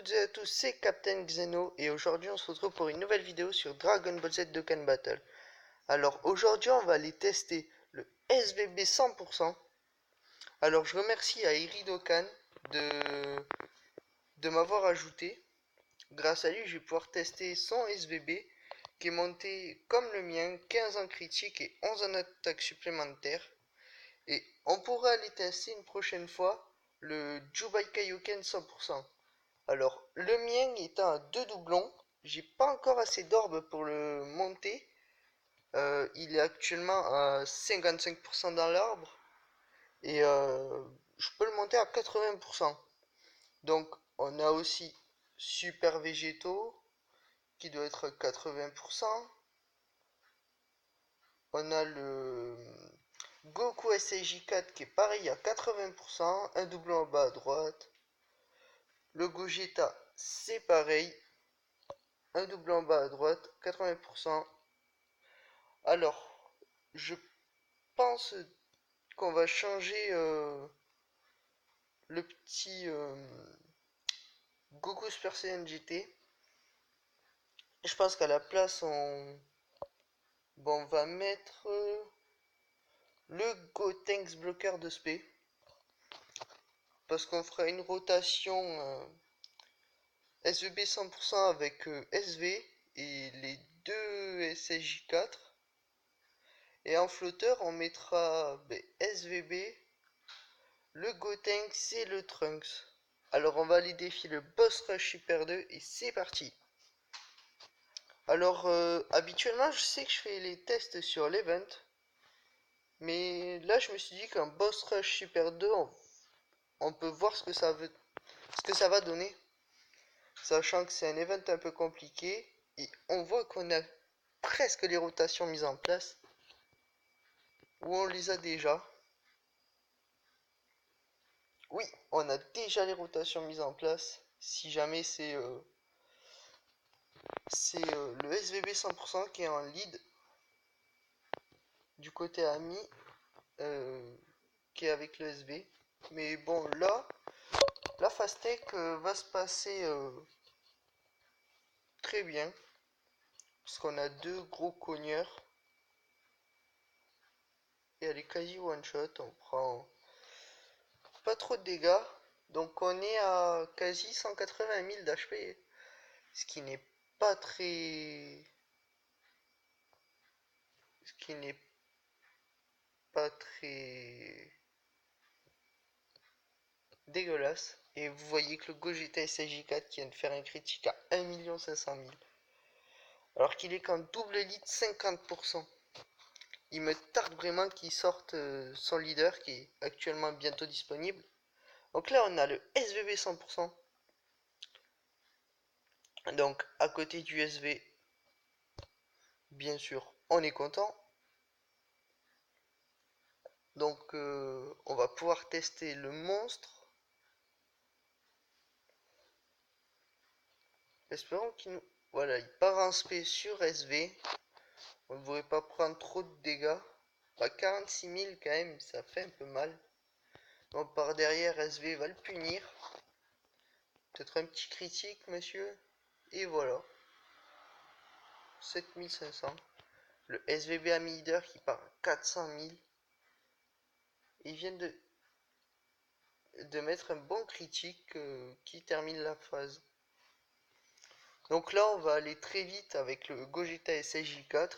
toutes et à tous, c'est Captain Xeno et aujourd'hui on se retrouve pour une nouvelle vidéo sur Dragon Ball Z Dokkan Battle. Alors aujourd'hui on va aller tester le SVB 100%. Alors je remercie à Iridokan de m'avoir ajouté. Grâce à lui je vais pouvoir tester son SVB qui est monté comme le mien, 15 en critique et 11 en attaque supplémentaire. Et on pourra aller tester une prochaine fois le Jubai Kaioken 100%. Alors, le mien étant à 2 doublons, j'ai pas encore assez d'orbes pour le monter. Il est actuellement à 55% dans l'arbre. Et je peux le monter à 80%. Donc, on a aussi Super Végétaux, qui doit être à 80%. On a le Goku SJ4 qui est pareil à 80%. Un doublon en bas à droite. Le Gogeta, c'est pareil. Un doublon en bas à droite, 80%. Alors, je pense qu'on va changer le petit Goku Super Saiyan GT. Je pense qu'à la place, on va mettre le Gotenks bloqueur de spé. Parce qu'on fera une rotation SVB 100% avec SV et les deux SSJ4. Et en flotteur, on mettra SVB, le Gotenks et le Trunks. Alors on va aller défier le Boss Rush Super 2 et c'est parti. Alors habituellement je sais que je fais les tests sur l'event. Mais là je me suis dit qu'un Boss Rush Super 2, on peut voir ce que ça va donner. Sachant que c'est un event un peu compliqué. Et on voit qu'on a presque les rotations mises en place. Ou on les a déjà. Oui, on a déjà les rotations mises en place. Si jamais c'est le SVB 100% qui est en lead du côté ami, qui est avec le SV. Mais bon, là, la Fastech va se passer très bien. Parce qu'on a deux gros cogneurs. Et elle est quasi one shot. On prend pas trop de dégâts. Donc on est à quasi 180 000 d'HP. Ce qui n'est pas très... Ce qui n'est pas très dégueulasse. Et vous voyez que le Gogeta SJ4 qui vient de faire un critique à 1 500 000. Alors qu'il est qu'en double elite 50%. Il me tarde vraiment qu'il sorte son leader qui est actuellement bientôt disponible. Donc là on a le SVB 100%. Donc à côté du SV, bien sûr, on est content. Donc on va pouvoir tester le monstre. Espérons qu'il nous... Voilà, il part en spé sur SV. On ne devrait pas prendre trop de dégâts. 46 000 quand même, ça fait un peu mal. Donc par derrière, SV va le punir. Peut-être un petit critique, monsieur. Et voilà. 7500. Le SVB ami leader qui part à 400 000. Ils viennent de mettre un bon critique qui termine la phase. Donc là, on va aller très vite avec le Gogeta SJ4.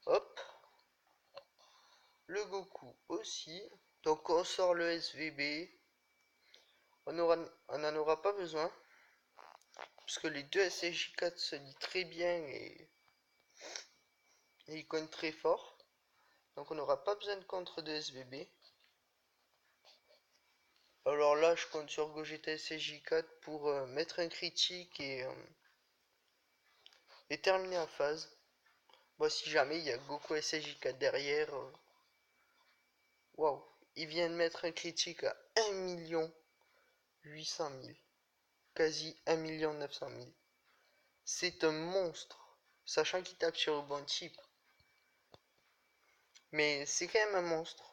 Hop. Le Goku aussi. Donc on sort le SVB. On n'en aura pas besoin. Puisque les deux SJ4 se lient très bien et ils cognent très fort. Donc on n'aura pas besoin de contre de SVB. Alors là, je compte sur Gogeta SJ4 pour mettre un critique et terminer la phase. Bon, si jamais il y a Goku SJ4 derrière, waouh, il vient de mettre un critique à 1 800 000, quasi 1 900 000. C'est un monstre, sachant qu'il tape sur le bon type. Mais c'est quand même un monstre.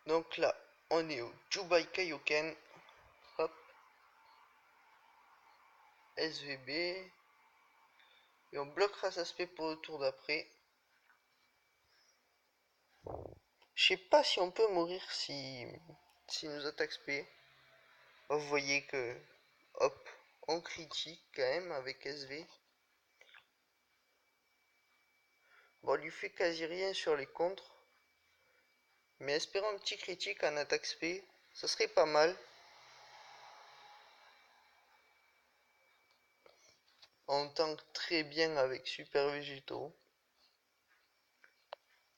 Donc là, on est au Jubai Kaioken. Hop. SVB. Et on bloquera cet aspect pour le tour d'après. Je sais pas si on peut mourir si nous attaque SP. Vous voyez que, hop, on critique quand même avec SV. Bon, on lui fait quasi rien sur les contres. Mais espérons un petit critique en attaque SP, ça serait pas mal. On tank très bien avec Super Végétaux.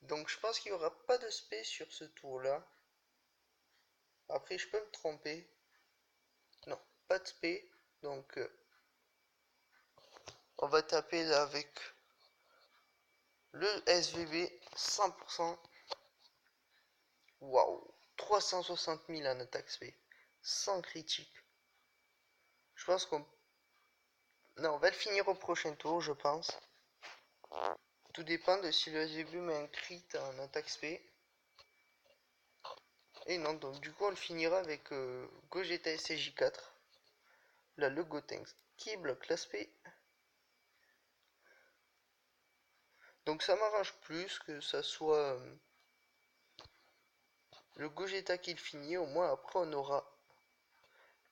Donc je pense qu'il n'y aura pas de SP sur ce tour là. Après je peux me tromper. Non, pas de SP. Donc on va taper là avec le SVB 100%. Waouh, 360 000 en attaque SP. Sans critique. Je pense qu'on... Non, on va le finir au prochain tour, je pense. Tout dépend de si le SVB met un crit en attaque SP. Et non, donc du coup on le finira avec Gogeta SCJ4. Là, le Gotenks qui bloque l'aspect. Donc ça m'arrange plus que ça soit le Gogeta qui le finit. Au moins après on aura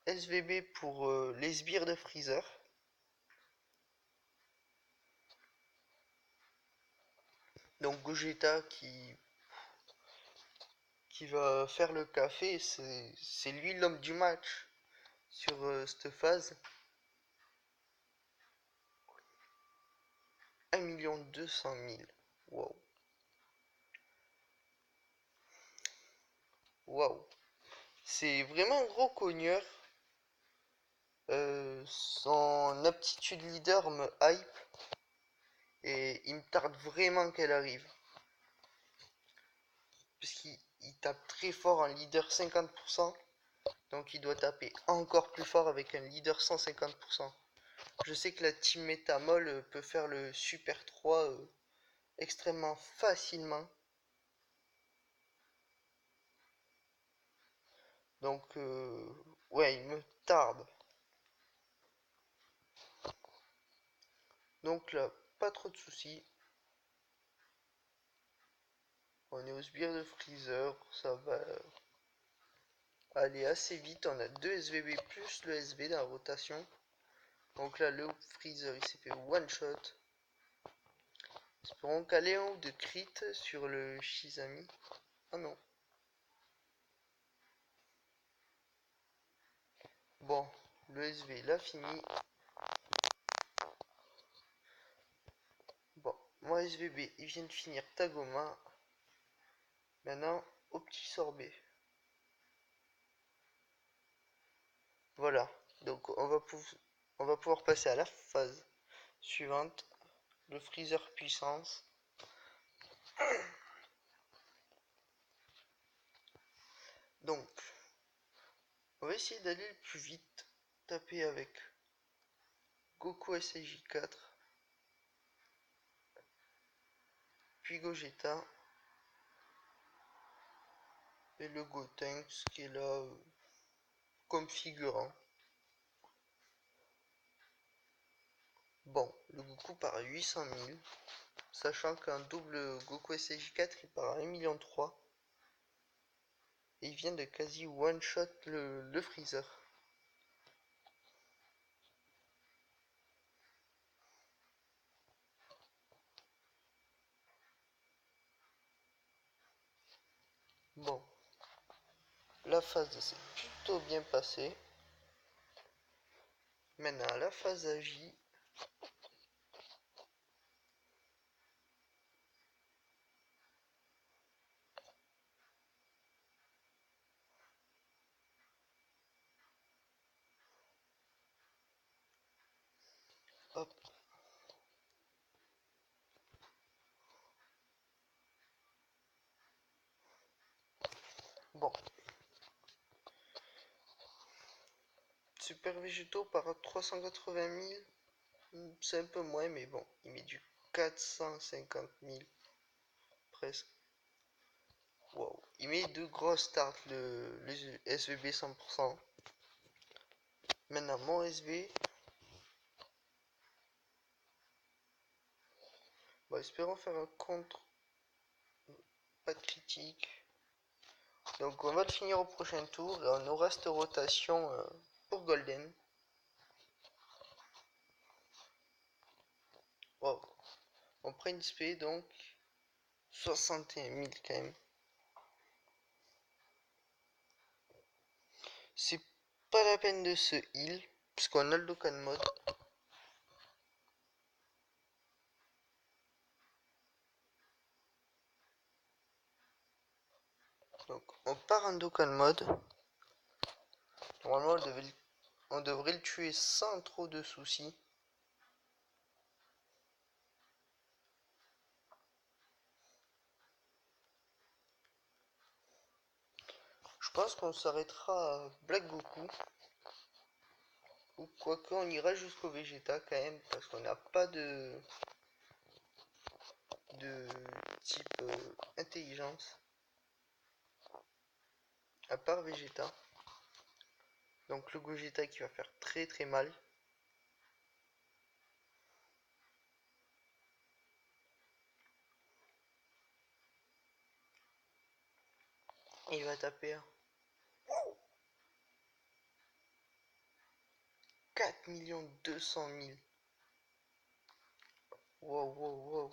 SVB pour les sbires de Freezer. Donc Gogeta qui va faire le café. C'est lui l'homme du match sur cette phase. 1 200 000. Waouh. Waouh. C'est vraiment un gros cogneur. Son aptitude leader me hype. Et il me tarde vraiment qu'elle arrive. Parce qu'il tape très fort en leader 50%. Donc il doit taper encore plus fort avec un leader 150%. Je sais que la team Metamol peut faire le Super 3 extrêmement facilement. Donc ouais, il me tarde. Donc là, pas trop de soucis. On est au sbire de Freezer, ça va aller assez vite. On a 2 SVB plus le SV dans la rotation. Donc là, le Freezer, il s'est fait one shot. Espérons qu'aller en haut de crit sur le Shizami. Ah non. Bon, le SV l'a fini. Bon, mon SVB, il vient de finir Tagoma. Maintenant, au petit sorbet. Voilà. Donc, on va pouvoir passer à la phase suivante. Le freezer puissance. Donc, on va essayer d'aller le plus vite. Taper avec Goku SJ4. Puis Gogeta. Et le Gotenks qui est là comme figurant. Bon, le Goku part à 800 000. Sachant qu'un double Goku SJ4 il part à 1,3 million. Et il vient de quasi one-shot le Freezer. Bon, la phase s'est plutôt bien passée. Maintenant, la phase Agi. Hop. Bon. Super Végétaux par 380 000. C'est un peu moins, mais bon. Il met du 450 000. Presque. Wow. il met de grosses starts le SVB 100%. Maintenant mon SV. Bon, espérons faire un contre. Pas de critique. Donc on va le finir au prochain tour et on aura cette rotation pour Golden. Wow. On prend une SP donc 61 000 quand même. C'est pas la peine de se heal puisqu'on a le Dokkan mode. Donc on part en Dokkan mode. Normalement on devrait le tuer sans trop de soucis. Je pense qu'on s'arrêtera à Black Goku. Ou quoique on ira jusqu'au Vegeta quand même parce qu'on n'a pas de type intelligence. À part Vegeta. Donc le Gogeta qui va faire très très mal. Et il va taper 4 200 000. Wow, wow, wow.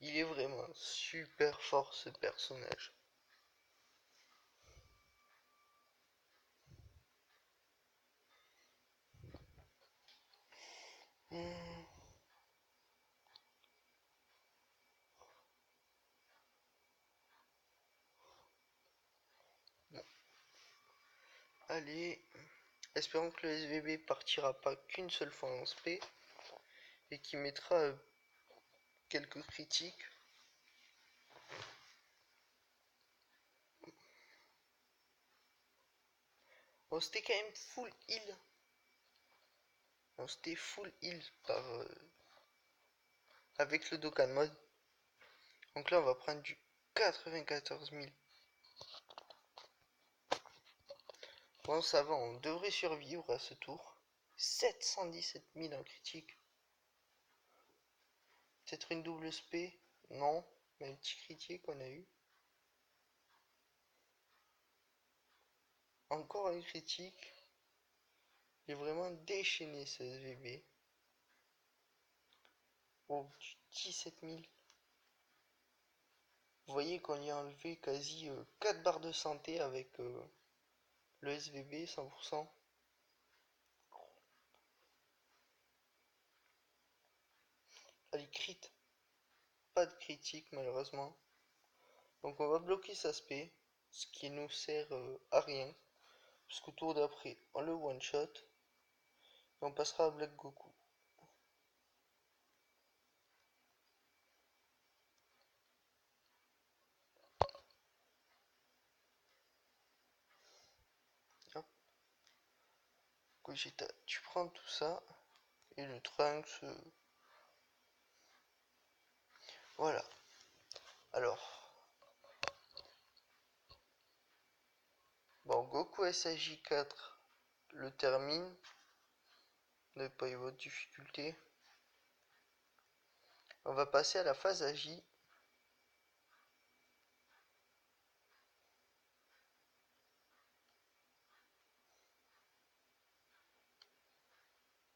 Il est vraiment super fort ce personnage. Bon. Allez, espérons que le SVB partira pas qu'une seule fois en SP et qu'il mettra quelques critiques. On s'était quand même full heal. On s'était full heal par avec le Dokkan mode. Donc là on va prendre du 94 000. Bon ça va, on devrait survivre à ce tour. 717 000 en critique. Peut-être une double SP. Non, mais un petit critique qu'on a eu. Encore un critique. Il est vraiment déchaîné ce SVB. Oh, 17 000. Vous voyez qu'on y a enlevé quasi 4 barres de santé avec le SVB 100%. Allez, crit. Pas de critique malheureusement. Donc on va bloquer sa SP. Ce qui nous sert à rien. Parce qu'au tour d'après, on le one shot. Et on passera à Black Goku. Hop. Gogeta, tu prends tout ça. Et le Trunks. Voilà. Alors. Bon, Goku SAJ4 le termine. Ne pas eu votre difficulté. On va passer à la phase AJ.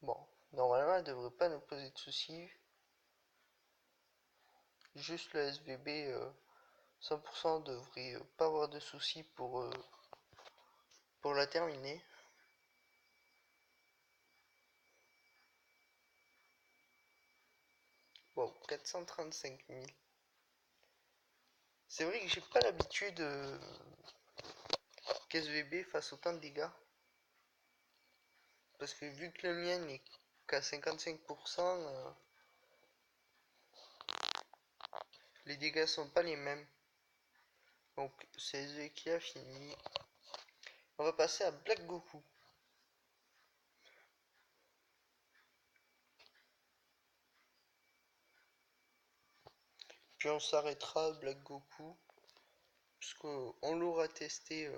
Bon, normalement elle devrait pas nous poser de soucis. Juste le SVB 100% devrait pas avoir de soucis pour la terminer. Wow, 435 000. C'est vrai que j'ai pas l'habitude qu'SVB fasse autant de dégâts. Parce que vu que le mien n'est qu'à 55%, les dégâts sont pas les mêmes. Donc c'est SVB qui a fini. On va passer à Black Goku. Puis on s'arrêtera à Black Goku. parce qu'on l'aura testé,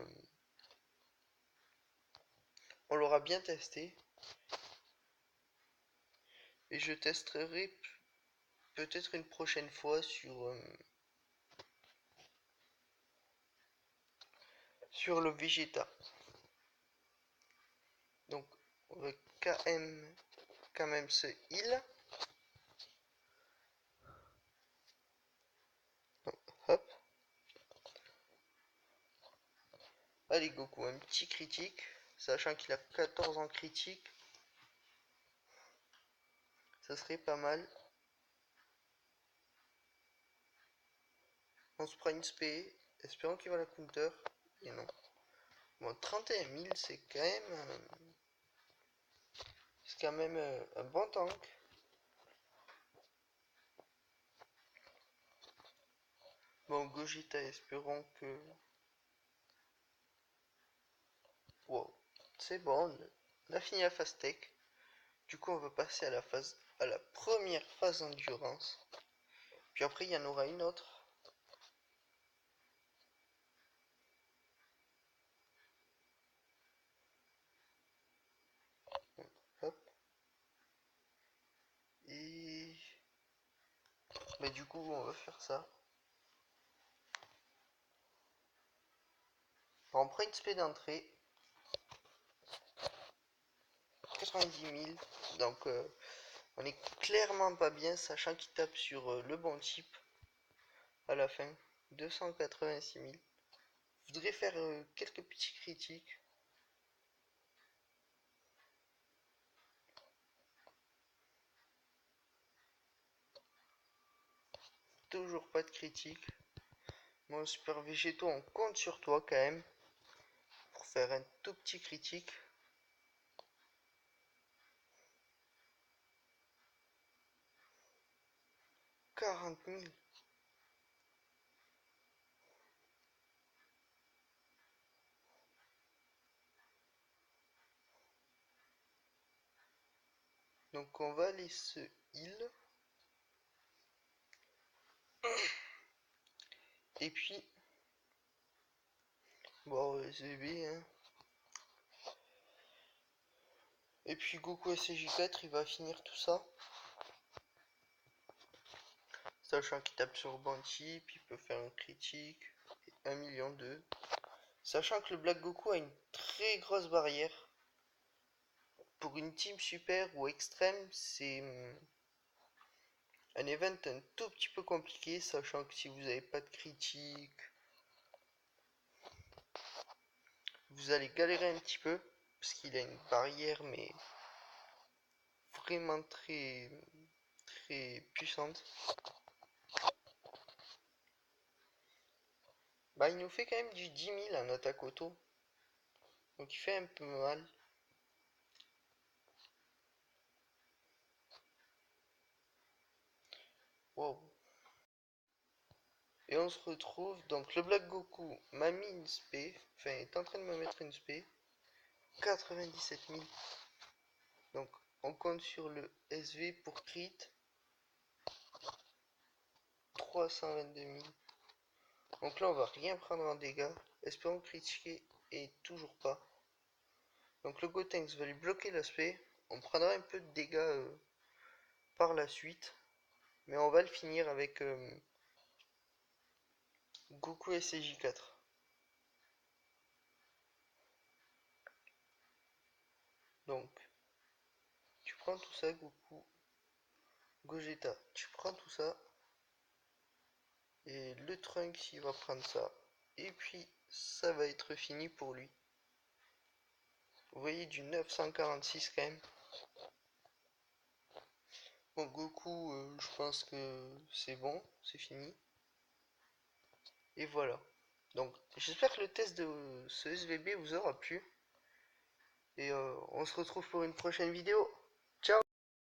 on l'aura bien testé, et je testerai peut-être une prochaine fois sur le Vegeta. Donc on va quand même ce heal. Hop. Allez Goku, un petit critique, sachant qu'il a 14 en critique, ça serait pas mal. On se prend une spé, espérons qu'il va la counter, et non. Bon, 31 000, c'est quand même un bon tank. Bon, Gogeta, espérons que... Wow, c'est bon, on a fini la phase tech. Du coup, on va passer à la première phase endurance. Puis après, il y en aura une autre. Hop. Et... Mais du coup, on va faire ça. On prend une spé d'entrée. 90 000. Donc, on est clairement pas bien, sachant qu'il tape sur le bon type à la fin. 286 000. Je voudrais faire quelques petits critiques. Toujours pas de critique. Mon super végétaux, on compte sur toi quand même pour faire un tout petit critique. 40 000. Donc on va aller se heal. Et puis, bon, SVB, hein. Et puis Goku SCJ4, il va finir tout ça. Sachant qu'il tape sur bon type, il peut faire un critique. 1 million 2. Sachant que le Black Goku a une très grosse barrière. Pour une team super ou extrême, c'est un event un tout petit peu compliqué, sachant que si vous n'avez pas de critique, vous allez galérer un petit peu, parce qu'il a une barrière, mais vraiment très puissante. Bah, il nous fait quand même du 10 000 en attaque auto, donc il fait un peu mal. Wow. Et on se retrouve, donc le Black Goku m'a mis une spé, enfin est en train de me mettre une spé, 97 000. Donc on compte sur le SV pour crit, 322 000. Donc là on va rien prendre en dégâts, espérons critiquer et toujours pas. Donc le Gotenks va lui bloquer l'aspect, on prendra un peu de dégâts par la suite, mais on va le finir avec Goku SCJ4. Donc tu prends tout ça Goku, Gogeta, tu prends tout ça. Et le Trunks il va prendre ça. Et puis ça va être fini pour lui. Vous voyez du 946 quand même. Bon Goku je pense que c'est bon, c'est fini. Et voilà. Donc j'espère que le test de ce SVB vous aura plu. Et on se retrouve pour une prochaine vidéo.